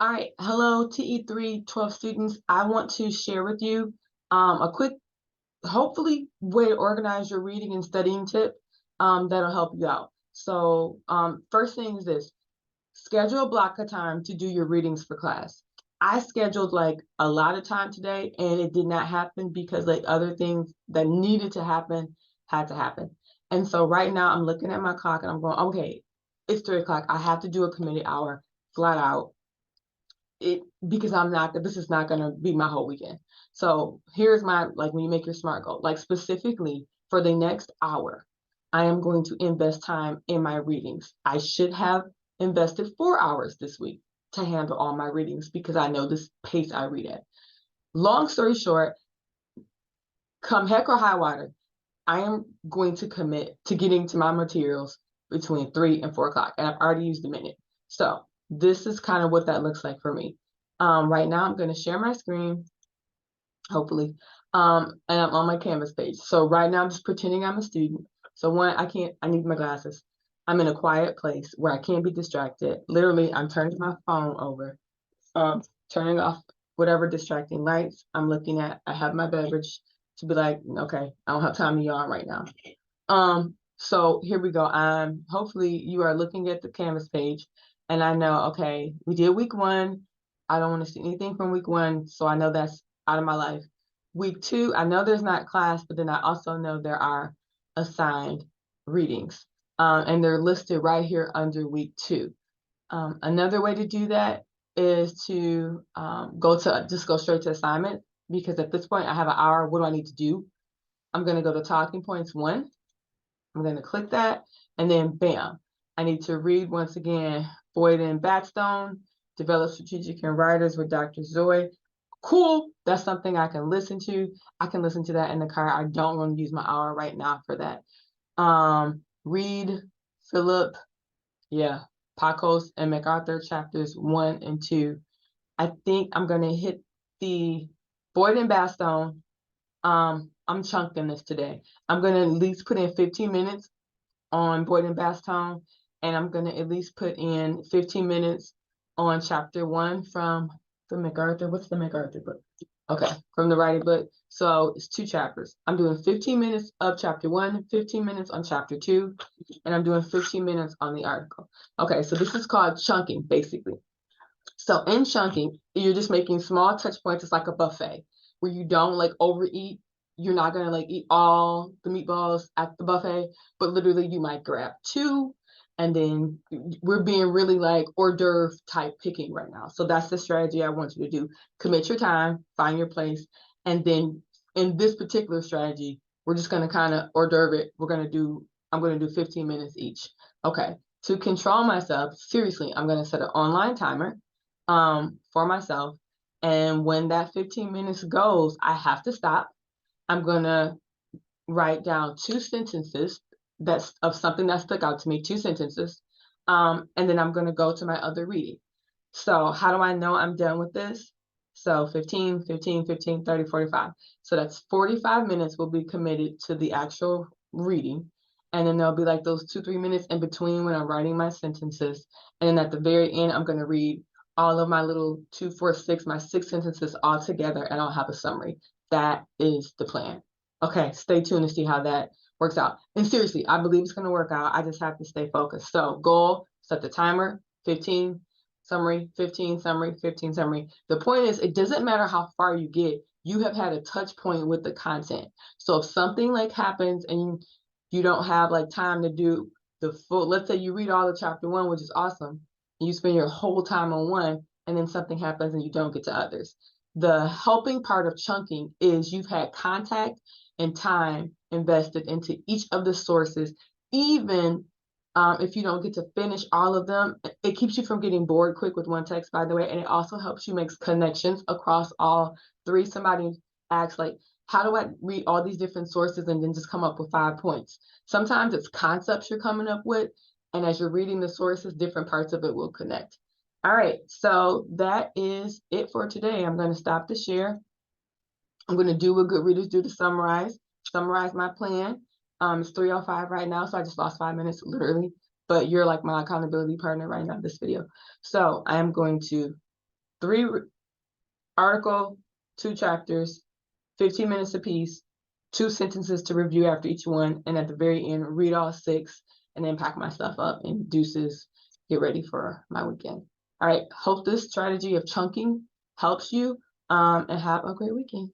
All right, hello TE3 12 students. I want to share with you a quick, hopefully, way to organize your reading and studying tip that'll help you out. So first thing is this, schedule a block of time to do your readings for class. I scheduled like a lot of time today and it did not happen because like other things that needed to happen had to happen. And so right now I'm looking at my clock and I'm going, okay, it's 3 o'clock. I have to do a committed hour flat out because this is not gonna be my whole weekend. So here's my, like, when you make your SMART goal, like specifically for the next hour, I am going to invest time in my readings. I should have invested 4 hours this week to handle all my readings because I know this pace I read at. Long story short, come heck or high water, I am going to commit to getting to my materials between 3 and 4 o'clock, and I've already used a minute. So this is kind of what that looks like for me. Right now, I'm going to share my screen, hopefully, and I'm on my Canvas page. So right now, I'm just pretending I'm a student. So one, I need my glasses. I'm in a quiet place where I can't be distracted. Literally, I'm turning my phone over, turning off whatever distracting lights I'm looking at. I have my beverage to be like, okay, I don't have time to yawn right now. So here we go. Hopefully you are looking at the Canvas page and I know, okay, we did week 1. I don't want to see anything from week 1, so I know that's out of my life. Week 2, I know there's not class, but then I also know there are assigned readings. And they're listed right here under week 2. Another way to do that is to go straight to assignment, because at this point I have an hour. What do I need to do? I'm going to go to talking points 1. I'm going to click that, and then bam, I need to read once again Boyd and Batstone, Develop Strategic and Writers with Dr. Zoe. Cool, that's something I can listen to. I can listen to that in the car. I don't want to use my hour right now for that. Read Philip, Pacos and MacArthur chapters 1 and 2. I think I'm going to hit the Boyd and Batstone. I'm chunking this today. I'm going to at least put in 15 minutes on Boyd and Batstone, and I'm going to at least put in 15 minutes on chapter 1 from the MacArthur. What's the MacArthur book? Okay, from the writing book. So it's 2 chapters. I'm doing 15 minutes of chapter 1, 15 minutes on chapter 2, and I'm doing 15 minutes on the article. Okay, so this is called chunking, basically. So in chunking, you're just making small touch points. It's like a buffet where you don't like overeat. You're not gonna like eat all the meatballs at the buffet, but literally you might grab 2, and then we're being really like hors d'oeuvre type picking right now. So that's the strategy I want you to do. Commit your time, find your place, and then in this particular strategy, we're just gonna kind of hors d'oeuvre it. I'm gonna do 15 minutes each. Okay. To control myself, seriously, I'm gonna set an online timer for myself. And when that 15 minutes goes, I have to stop. I'm gonna write down 2 sentences that's of something that stuck out to me, 2 sentences. And then I'm gonna go to my other reading. So how do I know I'm done with this? So 15, 15, 15, 30, 45. So that's 45 minutes will be committed to the actual reading. And then there'll be like those 2-3 minutes in between when I'm writing my sentences. And then at the very end, I'm gonna read all of my little 2, 4, 6, my 6 sentences all together, and I'll have a summary. That is the plan. Okay, stay tuned to see how that works out. And seriously, I believe it's gonna work out. I just have to stay focused. So goal, set the timer, 15, summary, 15, summary, 15, summary. The point is, it doesn't matter how far you get, you have had a touch point with the content. So if something like happens and you don't have like time to do the full, let's say you read all of chapter 1, which is awesome, and you spend your whole time on one, and then something happens and you don't get to others. The helping part of chunking is you've had contact and time invested into each of the sources, even if you don't get to finish all of them. It keeps you from getting bored quick with one text, by the way, and it also helps you make connections across all 3. Somebody asks, like, how do I read all these different sources and then just come up with 5 points? Sometimes it's concepts you're coming up with, and as you're reading the sources, different parts of it will connect. All right, so that is it for today. I'm going to stop the share. I'm going to do what good readers do to summarize my plan. It's 3:05 right now, so I just lost 5 minutes, literally. But you're like my accountability partner right now, this video. So I am going to article, 2 chapters, 15 minutes apiece, 2 sentences to review after each one, and at the very end, read all 6, and then pack my stuff up and deuces, get ready for my weekend. All right, hope this strategy of chunking helps you, and have a great weekend.